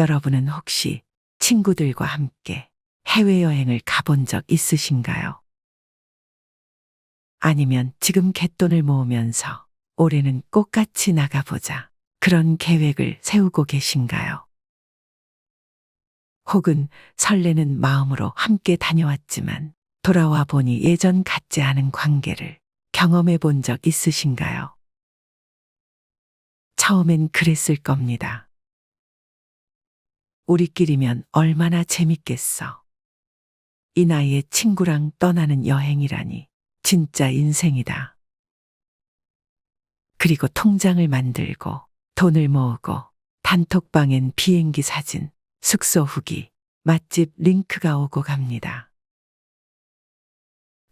여러분은 혹시 친구들과 함께 해외여행을 가본 적 있으신가요? 아니면 지금 갯돈을 모으면서 올해는 꼭 같이 나가보자, 그런 계획을 세우고 계신가요? 혹은 설레는 마음으로 함께 다녀왔지만 돌아와 보니 예전 같지 않은 관계를 경험해 본 적 있으신가요? 처음엔 그랬을 겁니다. 우리끼리면 얼마나 재밌겠어. 이 나이에 친구랑 떠나는 여행이라니 진짜 인생이다. 그리고 통장을 만들고 돈을 모으고 단톡방엔 비행기 사진, 숙소 후기, 맛집 링크가 오고 갑니다.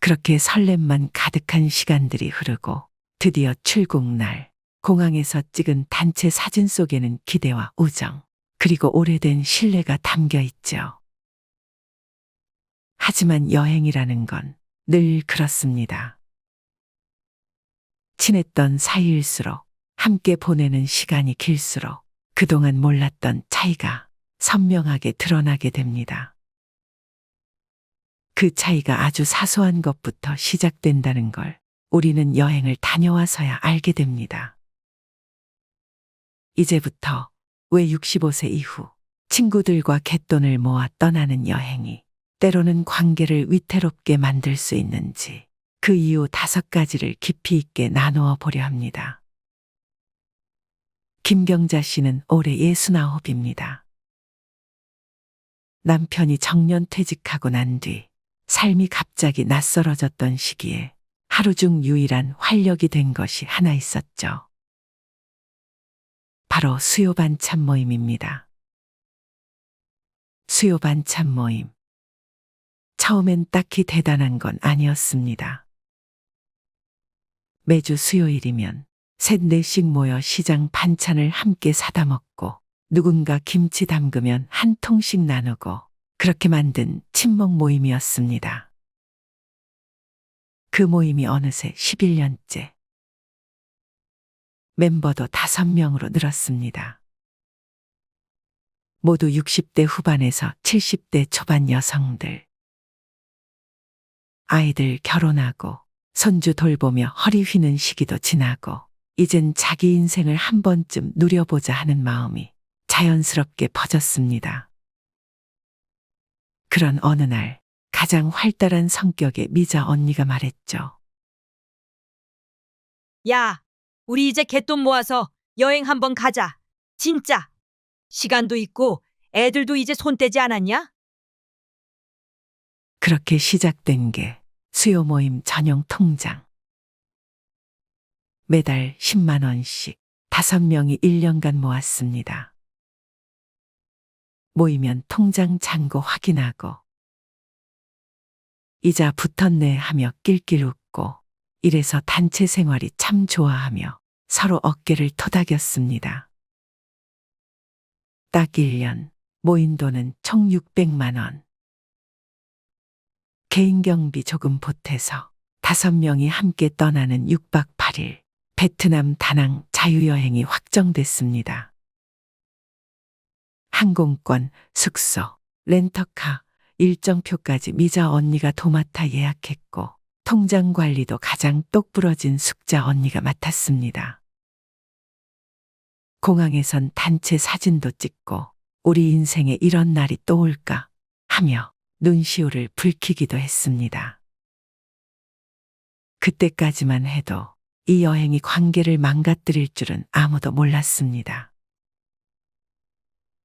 그렇게 설렘만 가득한 시간들이 흐르고 드디어 출국날, 공항에서 찍은 단체 사진 속에는 기대와 우정, 그리고 오래된 신뢰가 담겨 있죠. 하지만 여행이라는 건 늘 그렇습니다. 친했던 사이일수록, 함께 보내는 시간이 길수록 그동안 몰랐던 차이가 선명하게 드러나게 됩니다. 그 차이가 아주 사소한 것부터 시작된다는 걸 우리는 여행을 다녀와서야 알게 됩니다. 이제부터 왜 65세 이후 친구들과 갯돈을 모아 떠나는 여행이 때로는 관계를 위태롭게 만들 수 있는지, 그 이유 5가지를 깊이 있게 나누어 보려 합니다. 김경자 씨는 올해 69입니다. 남편이 정년퇴직하고 난 뒤 삶이 갑자기 낯설어졌던 시기에 하루 중 유일한 활력이 된 것이 하나 있었죠. 바로 수요 반찬 모임입니다. 수요 반찬 모임. 처음엔 딱히 대단한 건 아니었습니다. 매주 수요일이면 셋, 넷씩 모여 시장 반찬을 함께 사다 먹고 누군가 김치 담그면 한 통씩 나누고, 그렇게 만든 친목 모임이었습니다. 그 모임이 어느새 11년째. 멤버도 5명으로 늘었습니다. 모두 60대 후반에서 70대 초반 여성들. 아이들 결혼하고 손주 돌보며 허리 휘는 시기도 지나고 이젠 자기 인생을 한 번쯤 누려보자 하는 마음이 자연스럽게 퍼졌습니다. 그런 어느 날 가장 활달한 성격의 미자 언니가 말했죠. 야, 우리 이제 갯돈 모아서 여행 한번 가자. 진짜. 시간도 있고 애들도 이제 손 떼지 않았냐? 그렇게 시작된 게 수요 모임 전용 통장. 매달 10만 원씩 5명이 1년간 모았습니다. 모이면 통장 잔고 확인하고 이자 붙었네 하며 낄낄 웃고, 이래서 단체 생활이 참 좋아하며 서로 어깨를 토닥였습니다. 딱 1년 모인 돈은 총 600만 원. 개인 경비 조금 보태서 5명이 함께 떠나는 6박 8일 베트남 다낭 자유여행이 확정됐습니다. 항공권, 숙소, 렌터카, 일정표까지 미자 언니가 도맡아 예약했고, 통장 관리도 가장 똑부러진 숙자 언니가 맡았습니다. 공항에선 단체 사진도 찍고 우리 인생에 이런 날이 또 올까 하며 눈시울을 붉히기도 했습니다. 그때까지만 해도 이 여행이 관계를 망가뜨릴 줄은 아무도 몰랐습니다.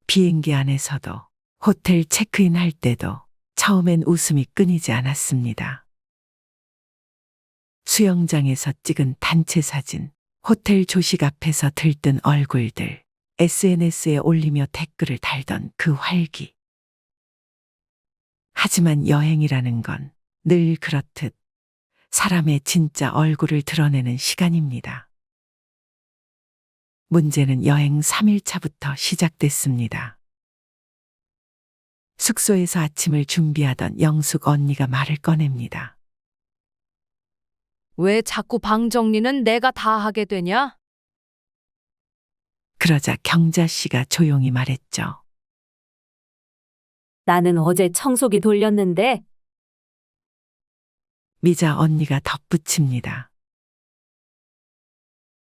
비행기 안에서도, 호텔 체크인 할 때도 처음엔 웃음이 끊이지 않았습니다. 수영장에서 찍은 단체 사진, 호텔 조식 앞에서 들뜬 얼굴들, SNS에 올리며 댓글을 달던 그 활기. 하지만 여행이라는 건 늘 그렇듯 사람의 진짜 얼굴을 드러내는 시간입니다. 문제는 여행 3일차부터 시작됐습니다. 숙소에서 아침을 준비하던 영숙 언니가 말을 꺼냅니다. 왜 자꾸 방 정리는 내가 다 하게 되냐? 그러자 경자 씨가 조용히 말했죠. 나는 어제 청소기 돌렸는데. 미자 언니가 덧붙입니다.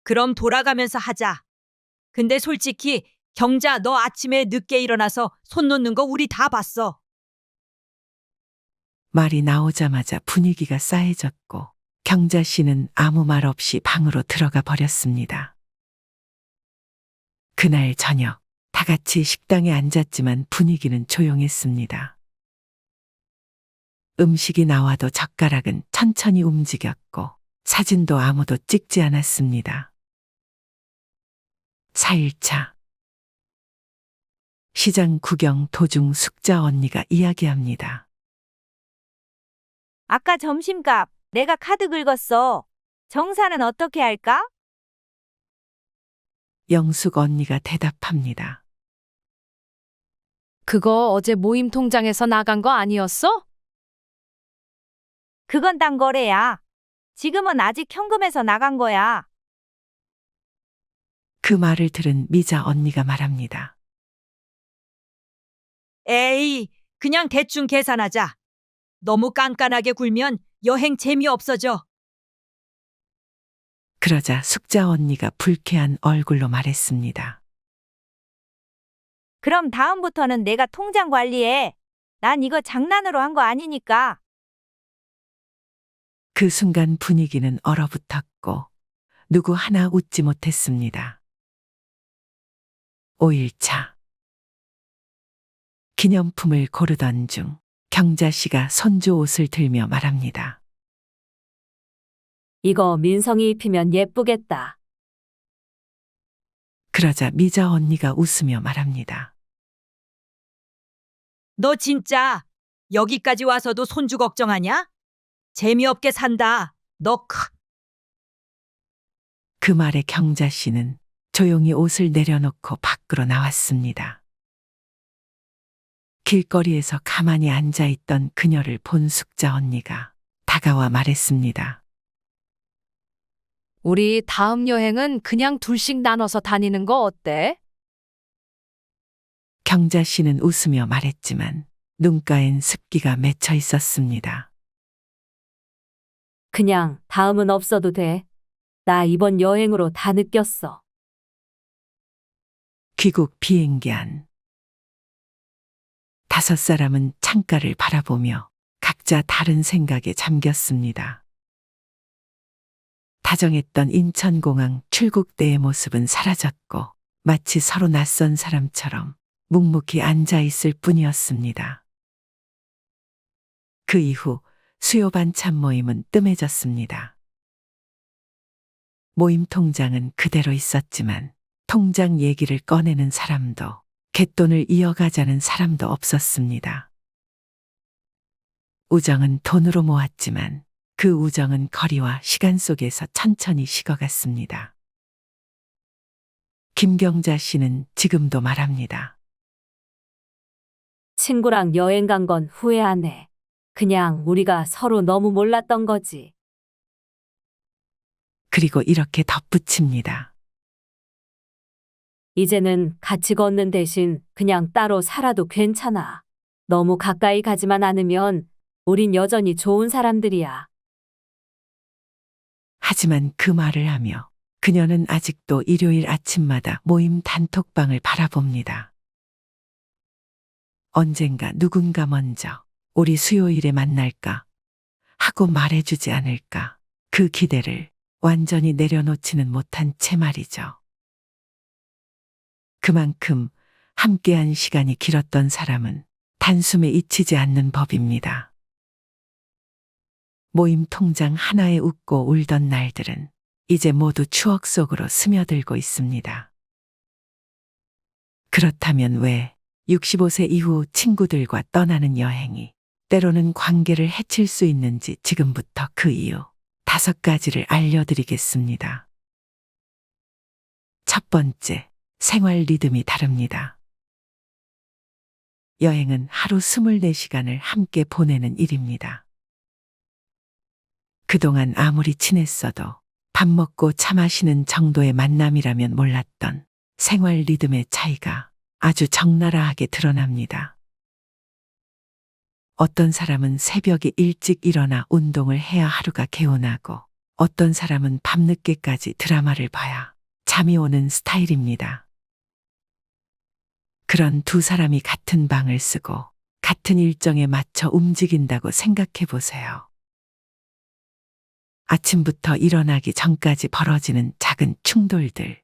그럼 돌아가면서 하자. 근데 솔직히 경자 너 아침에 늦게 일어나서 손 놓는 거 우리 다 봤어. 말이 나오자마자 분위기가 싸해졌고 경자 씨는 아무 말 없이 방으로 들어가 버렸습니다. 그날 저녁 다 같이 식당에 앉았지만 분위기는 조용했습니다. 음식이 나와도 젓가락은 천천히 움직였고 사진도 아무도 찍지 않았습니다. 4일차 시장 구경 도중 숙자 언니가 이야기합니다. 아까 점심값 내가 카드 긁었어. 정산은 어떻게 할까? 영숙 언니가 대답합니다. 그거 어제 모임 통장에서 나간 거 아니었어? 그건 딴 거래야. 지금은 아직 현금에서 나간 거야. 그 말을 들은 미자 언니가 말합니다. 에이, 그냥 대충 계산하자. 너무 깐깐하게 굴면 여행 재미없어져. 그러자 숙자 언니가 불쾌한 얼굴로 말했습니다. 그럼 다음부터는 내가 통장 관리해. 난 이거 장난으로 한 거 아니니까. 그 순간 분위기는 얼어붙었고 누구 하나 웃지 못했습니다. 5일차 기념품을 고르던 중 경자 씨가 손주 옷을 들며 말합니다. 이거 민성이 입히면 예쁘겠다. 그러자 미자 언니가 웃으며 말합니다. 너 진짜 여기까지 와서도 손주 걱정하냐? 재미없게 산다. 너 그 말에 경자 씨는 조용히 옷을 내려놓고 밖으로 나왔습니다. 길거리에서 가만히 앉아있던 그녀를 본 숙자 언니가 다가와 말했습니다. 우리 다음 여행은 그냥 둘씩 나눠서 다니는 거 어때? 경자 씨는 웃으며 말했지만 눈가엔 습기가 맺혀 있었습니다. 그냥 다음은 없어도 돼. 나 이번 여행으로 다 느꼈어. 귀국 비행기 안. 5사람은 창가를 바라보며 각자 다른 생각에 잠겼습니다. 다정했던 인천공항 출국대의 모습은 사라졌고 마치 서로 낯선 사람처럼 묵묵히 앉아 있을 뿐이었습니다. 그 이후 수요 반찬 모임은 뜸해졌습니다. 모임 통장은 그대로 있었지만 통장 얘기를 꺼내는 사람도 갯돈을 이어가자는 사람도 없었습니다. 우정은 돈으로 모았지만 그 우정은 거리와 시간 속에서 천천히 식어갔습니다. 김경자 씨는 지금도 말합니다. 친구랑 여행 간 건 후회 안 해. 그냥 우리가 서로 너무 몰랐던 거지. 그리고 이렇게 덧붙입니다. 이제는 같이 걷는 대신 그냥 따로 살아도 괜찮아. 너무 가까이 가지만 않으면 우린 여전히 좋은 사람들이야. 하지만 그 말을 하며 그녀는 아직도 일요일 아침마다 모임 단톡방을 바라봅니다. 언젠가 누군가 먼저 우리 수요일에 만날까 하고 말해주지 않을까 그 기대를 완전히 내려놓지는 못한 채 말이죠. 그만큼 함께한 시간이 길었던 사람은 단숨에 잊히지 않는 법입니다. 모임 통장 하나에 웃고 울던 날들은 이제 모두 추억 속으로 스며들고 있습니다. 그렇다면 왜 65세 이후 친구들과 떠나는 여행이 때로는 관계를 해칠 수 있는지 지금부터 그 이유 5가지를 알려드리겠습니다. 첫 번째, 생활 리듬이 다릅니다. 여행은 하루 24시간을 함께 보내는 일입니다. 그동안 아무리 친했어도 밥 먹고 차 마시는 정도의 만남이라면 몰랐던 생활 리듬의 차이가 아주 적나라하게 드러납니다. 어떤 사람은 새벽에 일찍 일어나 운동을 해야 하루가 개운하고 어떤 사람은 밤늦게까지 드라마를 봐야 잠이 오는 스타일입니다. 그런 두 사람이 같은 방을 쓰고 같은 일정에 맞춰 움직인다고 생각해 보세요. 아침부터 일어나기 전까지 벌어지는 작은 충돌들.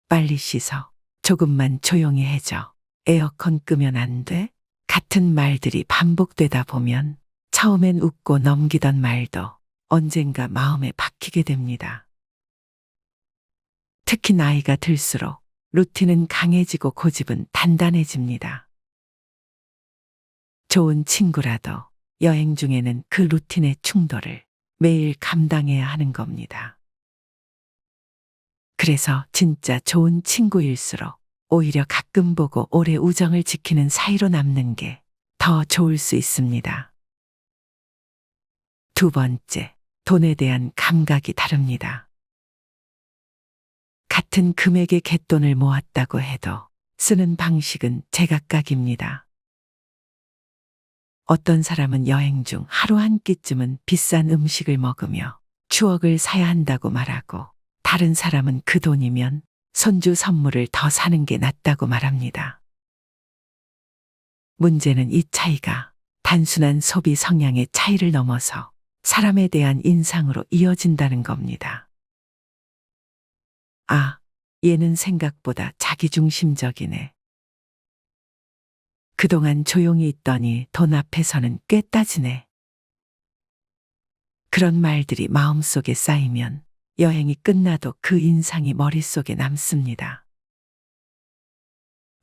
빨리 씻어. 조금만 조용히 해줘. 에어컨 끄면 안 돼? 같은 말들이 반복되다 보면 처음엔 웃고 넘기던 말도 언젠가 마음에 박히게 됩니다. 특히 나이가 들수록 루틴은 강해지고 고집은 단단해집니다. 좋은 친구라도 여행 중에는 그 루틴의 충돌을 매일 감당해야 하는 겁니다. 그래서 진짜 좋은 친구일수록 오히려 가끔 보고 오래 우정을 지키는 사이로 남는 게 더 좋을 수 있습니다. 두 번째, 돈에 대한 감각이 다릅니다. 같은 금액의 갯돈을 모았다고 해도 쓰는 방식은 제각각입니다. 어떤 사람은 여행 중 하루 한 끼쯤은 비싼 음식을 먹으며 추억을 사야 한다고 말하고 다른 사람은 그 돈이면 손주 선물을 더 사는 게 낫다고 말합니다. 문제는 이 차이가 단순한 소비 성향의 차이를 넘어서 사람에 대한 인상으로 이어진다는 겁니다. 아, 얘는 생각보다 자기중심적이네. 그동안 조용히 있더니 돈 앞에서는 꽤 따지네. 그런 말들이 마음속에 쌓이면 여행이 끝나도 그 인상이 머릿속에 남습니다.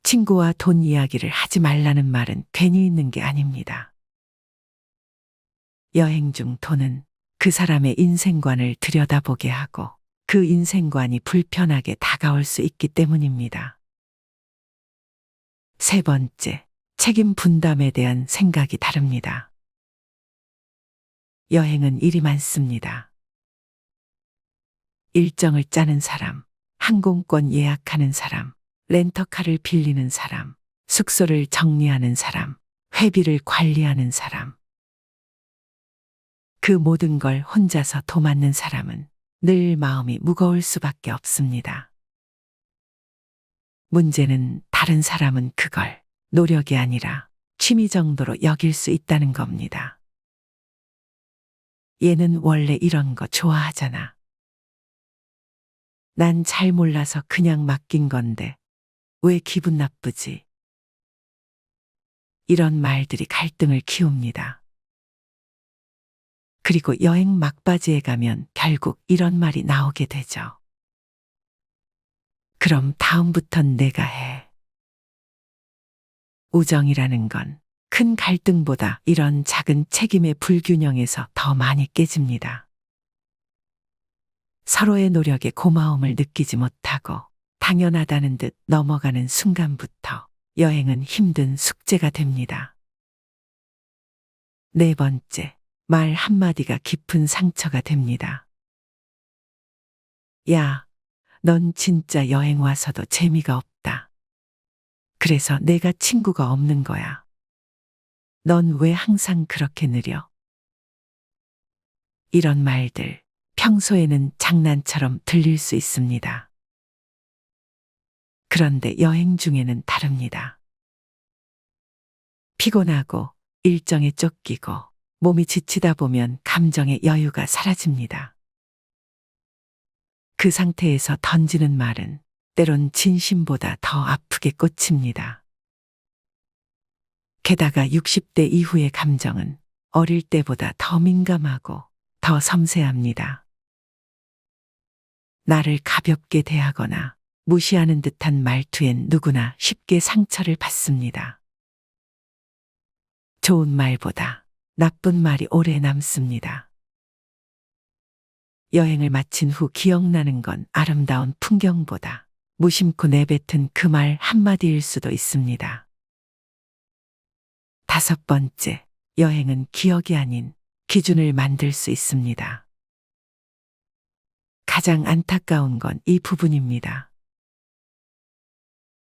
친구와 돈 이야기를 하지 말라는 말은 괜히 있는 게 아닙니다. 여행 중 돈은 그 사람의 인생관을 들여다보게 하고 그 인생관이 불편하게 다가올 수 있기 때문입니다. 세 번째, 책임 분담에 대한 생각이 다릅니다. 여행은 일이 많습니다. 일정을 짜는 사람, 항공권 예약하는 사람, 렌터카를 빌리는 사람, 숙소를 정리하는 사람, 회비를 관리하는 사람. 그 모든 걸 혼자서 도맡는 사람은 늘 마음이 무거울 수밖에 없습니다. 문제는 다른 사람은 그걸 노력이 아니라 취미 정도로 여길 수 있다는 겁니다. 얘는 원래 이런 거 좋아하잖아. 난 잘 몰라서 그냥 맡긴 건데 왜 기분 나쁘지? 이런 말들이 갈등을 키웁니다. 그리고 여행 막바지에 가면 결국 이런 말이 나오게 되죠. 그럼 다음부턴 내가 해. 우정이라는 건 큰 갈등보다 이런 작은 책임의 불균형에서 더 많이 깨집니다. 서로의 노력에 고마움을 느끼지 못하고 당연하다는 듯 넘어가는 순간부터 여행은 힘든 숙제가 됩니다. 네 번째, 말 한마디가 깊은 상처가 됩니다. 야, 넌 진짜 여행 와서도 재미가 없다. 그래서 내가 친구가 없는 거야. 넌 왜 항상 그렇게 느려? 이런 말들, 평소에는 장난처럼 들릴 수 있습니다. 그런데 여행 중에는 다릅니다. 피곤하고 일정에 쫓기고 몸이 지치다 보면 감정의 여유가 사라집니다. 그 상태에서 던지는 말은 때론 진심보다 더 아프게 꽂힙니다. 게다가 60대 이후의 감정은 어릴 때보다 더 민감하고 더 섬세합니다. 나를 가볍게 대하거나 무시하는 듯한 말투엔 누구나 쉽게 상처를 받습니다. 좋은 말보다 나쁜 말이 오래 남습니다. 여행을 마친 후 기억나는 건 아름다운 풍경보다 무심코 내뱉은 그 말 한마디일 수도 있습니다. 다섯 번째, 여행은 기억이 아닌 기준을 만들 수 있습니다. 가장 안타까운 건 이 부분입니다.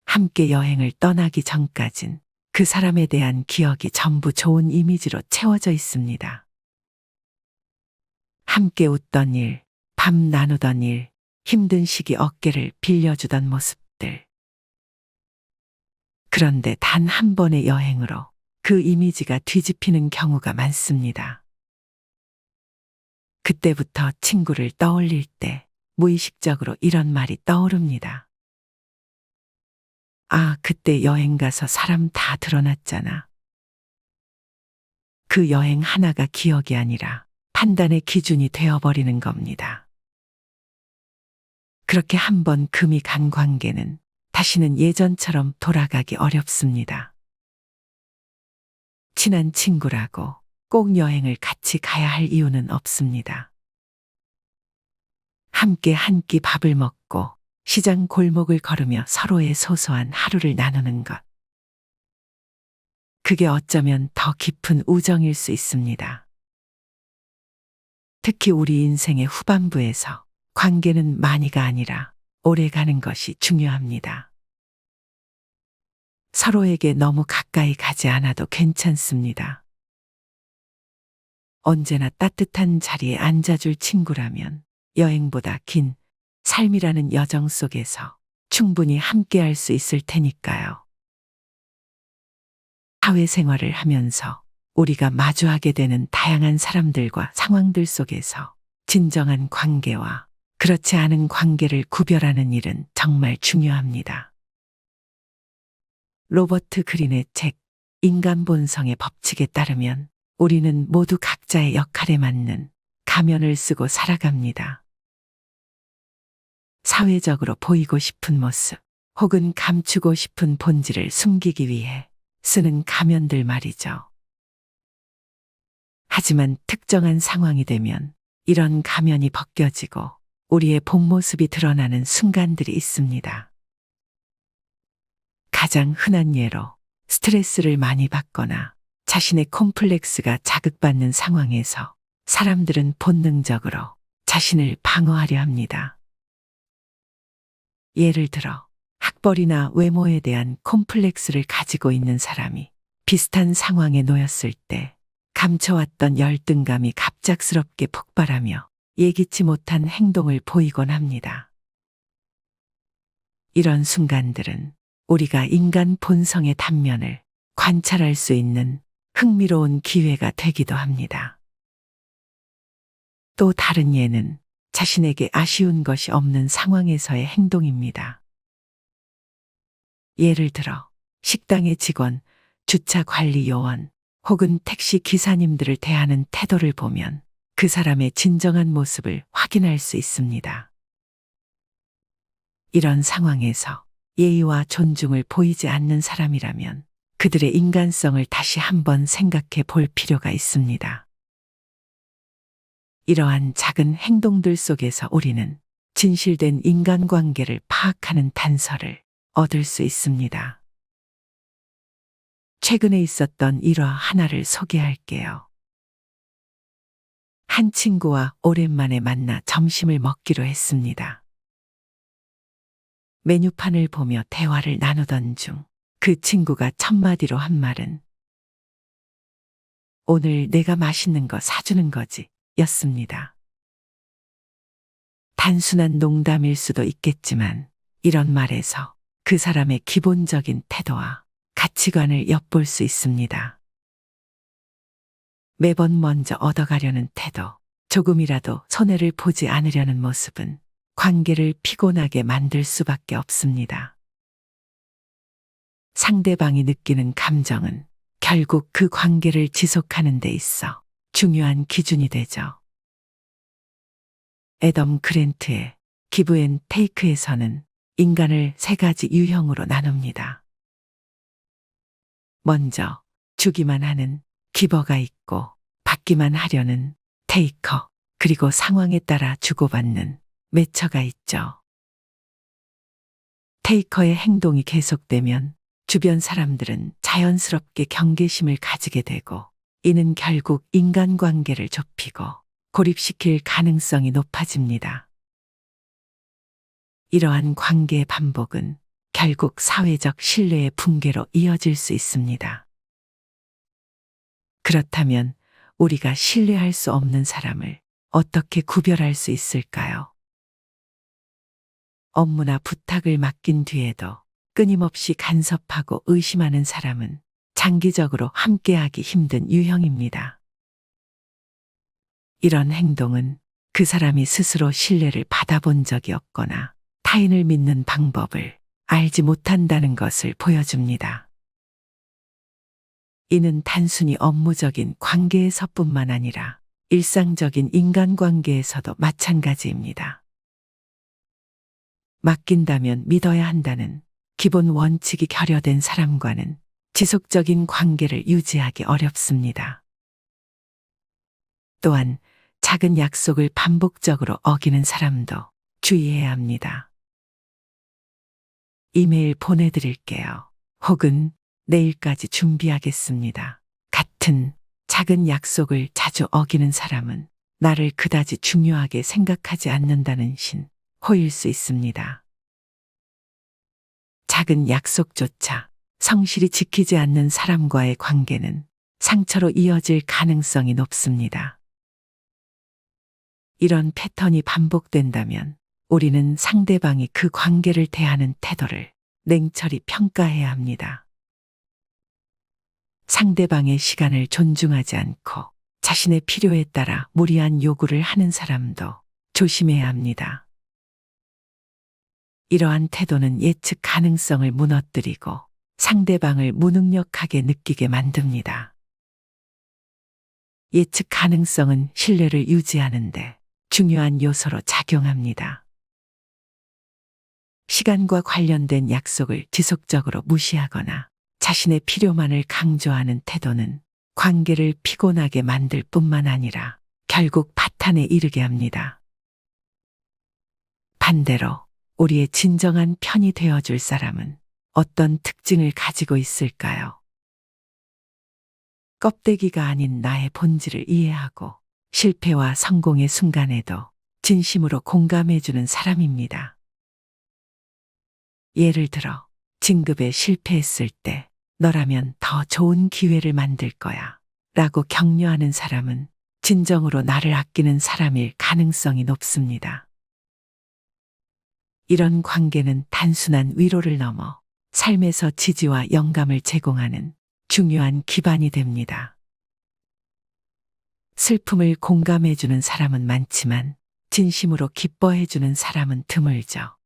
함께 여행을 떠나기 전까진 그 사람에 대한 기억이 전부 좋은 이미지로 채워져 있습니다. 함께 웃던 일, 밤 나누던 일, 힘든 시기 어깨를 빌려주던 모습들. 그런데 단 한 번의 여행으로 그 이미지가 뒤집히는 경우가 많습니다. 그때부터 친구를 떠올릴 때 무의식적으로 이런 말이 떠오릅니다. 아, 그때 여행 가서 사람 다 드러났잖아. 그 여행 하나가 기억이 아니라 판단의 기준이 되어버리는 겁니다. 그렇게 한번 금이 간 관계는 다시는 예전처럼 돌아가기 어렵습니다. 친한 친구라고 꼭 여행을 같이 가야 할 이유는 없습니다. 함께 한 끼 밥을 먹고 시장 골목을 걸으며 서로의 소소한 하루를 나누는 것. 그게 어쩌면 더 깊은 우정일 수 있습니다. 특히 우리 인생의 후반부에서 관계는 많이가 아니라 오래 가는 것이 중요합니다. 서로에게 너무 가까이 가지 않아도 괜찮습니다. 언제나 따뜻한 자리에 앉아줄 친구라면 여행보다 긴 삶이라는 여정 속에서 충분히 함께할 수 있을 테니까요. 사회생활을 하면서 우리가 마주하게 되는 다양한 사람들과 상황들 속에서 진정한 관계와 그렇지 않은 관계를 구별하는 일은 정말 중요합니다. 로버트 그린의 책 인간 본성의 법칙에 따르면 우리는 모두 각자의 역할에 맞는 가면을 쓰고 살아갑니다. 사회적으로 보이고 싶은 모습 혹은 감추고 싶은 본질을 숨기기 위해 쓰는 가면들 말이죠. 하지만 특정한 상황이 되면 이런 가면이 벗겨지고 우리의 본 모습이 드러나는 순간들이 있습니다. 가장 흔한 예로 스트레스를 많이 받거나 자신의 콤플렉스가 자극받는 상황에서 사람들은 본능적으로 자신을 방어하려 합니다. 예를 들어 학벌이나 외모에 대한 콤플렉스를 가지고 있는 사람이 비슷한 상황에 놓였을 때 감춰왔던 열등감이 갑작스럽게 폭발하며 예기치 못한 행동을 보이곤 합니다. 이런 순간들은 우리가 인간 본성의 단면을 관찰할 수 있는 흥미로운 기회가 되기도 합니다. 또 다른 예는 자신에게 아쉬운 것이 없는 상황에서의 행동입니다. 예를 들어 식당의 직원, 주차 관리 요원 혹은 택시 기사님들을 대하는 태도를 보면 그 사람의 진정한 모습을 확인할 수 있습니다. 이런 상황에서 예의와 존중을 보이지 않는 사람이라면 그들의 인간성을 다시 한번 생각해 볼 필요가 있습니다. 이러한 작은 행동들 속에서 우리는 진실된 인간관계를 파악하는 단서를 얻을 수 있습니다. 최근에 있었던 일화 하나를 소개할게요. 한 친구와 오랜만에 만나 점심을 먹기로 했습니다. 메뉴판을 보며 대화를 나누던 중 그 친구가 첫마디로 한 말은 오늘 내가 맛있는 거 사주는 거지 였습니다. 단순한 농담일 수도 있겠지만 이런 말에서 그 사람의 기본적인 태도와 가치관을 엿볼 수 있습니다. 매번 먼저 얻어가려는 태도, 조금이라도 손해를 보지 않으려는 모습은 관계를 피곤하게 만들 수밖에 없습니다. 상대방이 느끼는 감정은 결국 그 관계를 지속하는 데 있어 중요한 기준이 되죠. 애덤 그랜트의 기브 앤 테이크에서는 인간을 세 가지 유형으로 나눕니다. 먼저 주기만 하는 기버가 있고 받기만 하려는 테이커, 그리고 상황에 따라 주고받는 매처가 있죠. 테이커의 행동이 계속되면 주변 사람들은 자연스럽게 경계심을 가지게 되고 이는 결국 인간관계를 좁히고 고립시킬 가능성이 높아집니다. 이러한 관계의 반복은 결국 사회적 신뢰의 붕괴로 이어질 수 있습니다. 그렇다면 우리가 신뢰할 수 없는 사람을 어떻게 구별할 수 있을까요? 업무나 부탁을 맡긴 뒤에도 끊임없이 간섭하고 의심하는 사람은 장기적으로 함께하기 힘든 유형입니다. 이런 행동은 그 사람이 스스로 신뢰를 받아본 적이 없거나 타인을 믿는 방법을 알지 못한다는 것을 보여줍니다. 이는 단순히 업무적인 관계에서뿐만 아니라 일상적인 인간관계에서도 마찬가지입니다. 맡긴다면 믿어야 한다는 기본 원칙이 결여된 사람과는 지속적인 관계를 유지하기 어렵습니다. 또한 작은 약속을 반복적으로 어기는 사람도 주의해야 합니다. 이메일 보내드릴게요. 혹은 내일까지 준비하겠습니다. 같은 작은 약속을 자주 어기는 사람은 나를 그다지 중요하게 생각하지 않는다는 신호일 수 있습니다. 작은 약속조차 성실히 지키지 않는 사람과의 관계는 상처로 이어질 가능성이 높습니다. 이런 패턴이 반복된다면 우리는 상대방이 그 관계를 대하는 태도를 냉철히 평가해야 합니다. 상대방의 시간을 존중하지 않고 자신의 필요에 따라 무리한 요구를 하는 사람도 조심해야 합니다. 이러한 태도는 예측 가능성을 무너뜨리고 상대방을 무능력하게 느끼게 만듭니다. 예측 가능성은 신뢰를 유지하는데 중요한 요소로 작용합니다. 시간과 관련된 약속을 지속적으로 무시하거나 자신의 필요만을 강조하는 태도는 관계를 피곤하게 만들 뿐만 아니라 결국 파탄에 이르게 합니다. 반대로 우리의 진정한 편이 되어줄 사람은 어떤 특징을 가지고 있을까요? 껍데기가 아닌 나의 본질을 이해하고 실패와 성공의 순간에도 진심으로 공감해주는 사람입니다. 예를 들어 진급에 실패했을 때 너라면 더 좋은 기회를 만들 거야 라고 격려하는 사람은 진정으로 나를 아끼는 사람일 가능성이 높습니다. 이런 관계는 단순한 위로를 넘어 삶에서 지지와 영감을 제공하는 중요한 기반이 됩니다. 슬픔을 공감해주는 사람은 많지만 진심으로 기뻐해주는 사람은 드물죠.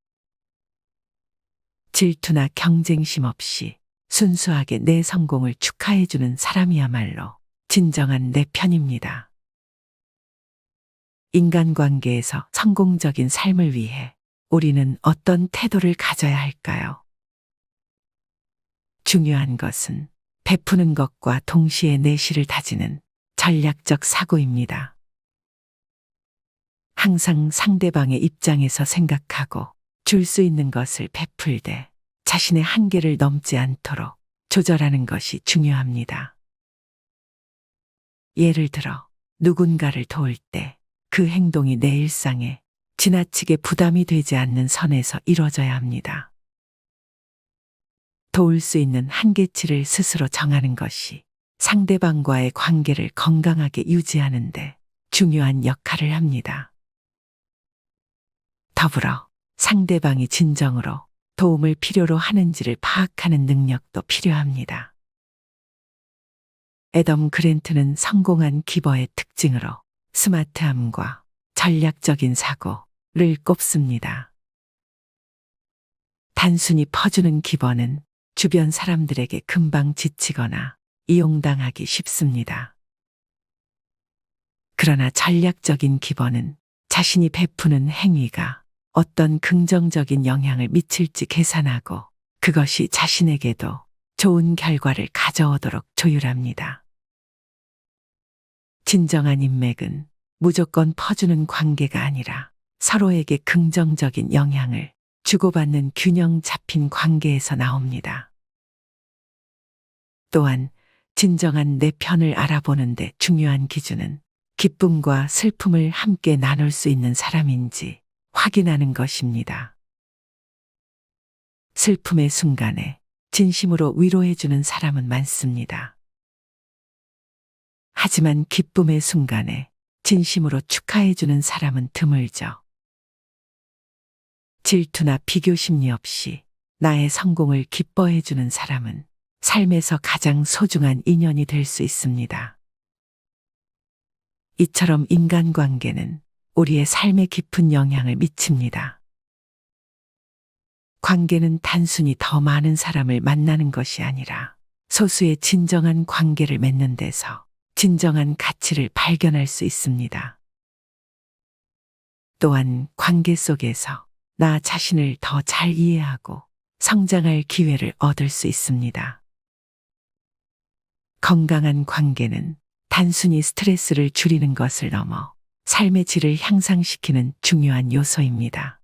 질투나 경쟁심 없이 순수하게 내 성공을 축하해주는 사람이야말로 진정한 내 편입니다. 인간관계에서 성공적인 삶을 위해 우리는 어떤 태도를 가져야 할까요? 중요한 것은 베푸는 것과 동시에 내실을 다지는 전략적 사고입니다. 항상 상대방의 입장에서 생각하고 줄 수 있는 것을 베풀되 자신의 한계를 넘지 않도록 조절하는 것이 중요합니다. 예를 들어 누군가를 도울 때 그 행동이 내 일상에 지나치게 부담이 되지 않는 선에서 이루어져야 합니다. 도울 수 있는 한계치를 스스로 정하는 것이 상대방과의 관계를 건강하게 유지하는 데 중요한 역할을 합니다. 더불어 상대방이 진정으로 도움을 필요로 하는지를 파악하는 능력도 필요합니다. 애덤 그랜트는 성공한 기버의 특징으로 스마트함과 전략적인 사고를 꼽습니다. 단순히 퍼주는 기버는 주변 사람들에게 금방 지치거나 이용당하기 쉽습니다. 그러나 전략적인 기버는 자신이 베푸는 행위가 어떤 긍정적인 영향을 미칠지 계산하고 그것이 자신에게도 좋은 결과를 가져오도록 조율합니다. 진정한 인맥은 무조건 퍼주는 관계가 아니라 서로에게 긍정적인 영향을 주고받는 균형 잡힌 관계에서 나옵니다. 또한 진정한 내 편을 알아보는 데 중요한 기준은 기쁨과 슬픔을 함께 나눌 수 있는 사람인지 확인하는 것입니다. 슬픔의 순간에 진심으로 위로해주는 사람은 많습니다. 하지만 기쁨의 순간에 진심으로 축하해주는 사람은 드물죠. 질투나 비교 심리 없이 나의 성공을 기뻐해주는 사람은 삶에서 가장 소중한 인연이 될 수 있습니다. 이처럼 인간관계는 우리의 삶에 깊은 영향을 미칩니다. 관계는 단순히 더 많은 사람을 만나는 것이 아니라 소수의 진정한 관계를 맺는 데서 진정한 가치를 발견할 수 있습니다. 또한 관계 속에서 나 자신을 더 잘 이해하고 성장할 기회를 얻을 수 있습니다. 건강한 관계는 단순히 스트레스를 줄이는 것을 넘어 삶의 질을 향상시키는 중요한 요소입니다.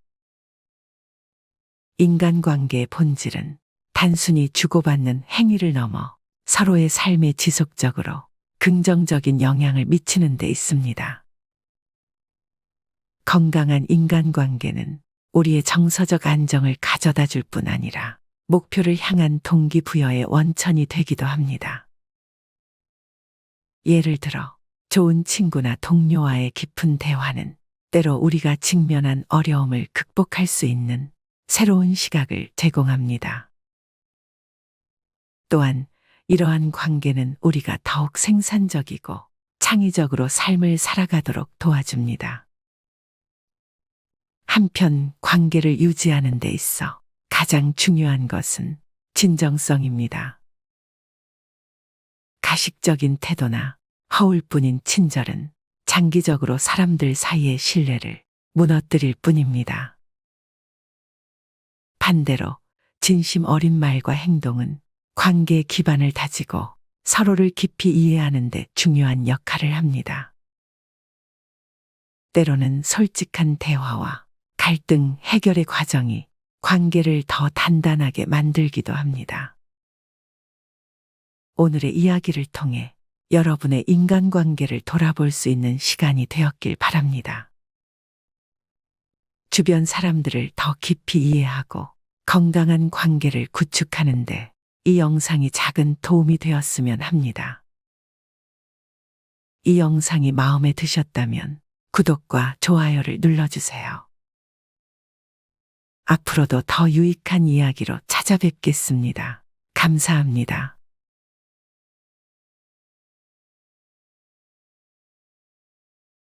인간관계의 본질은 단순히 주고받는 행위를 넘어 서로의 삶에 지속적으로 긍정적인 영향을 미치는 데 있습니다. 건강한 인간관계는 우리의 정서적 안정을 가져다 줄 뿐 아니라 목표를 향한 동기부여의 원천이 되기도 합니다. 예를 들어 좋은 친구나 동료와의 깊은 대화는 때로 우리가 직면한 어려움을 극복할 수 있는 새로운 시각을 제공합니다. 또한 이러한 관계는 우리가 더욱 생산적이고 창의적으로 삶을 살아가도록 도와줍니다. 한편 관계를 유지하는 데 있어 가장 중요한 것은 진정성입니다. 가식적인 태도나 허울뿐인 친절은 장기적으로 사람들 사이의 신뢰를 무너뜨릴 뿐입니다. 반대로 진심 어린 말과 행동은 관계의 기반을 다지고 서로를 깊이 이해하는 데 중요한 역할을 합니다. 때로는 솔직한 대화와 갈등 해결의 과정이 관계를 더 단단하게 만들기도 합니다. 오늘의 이야기를 통해 여러분의 인간관계를 돌아볼 수 있는 시간이 되었길 바랍니다. 주변 사람들을 더 깊이 이해하고 건강한 관계를 구축하는데 이 영상이 작은 도움이 되었으면 합니다. 이 영상이 마음에 드셨다면 구독과 좋아요를 눌러주세요. 앞으로도 더 유익한 이야기로 찾아뵙겠습니다. 감사합니다.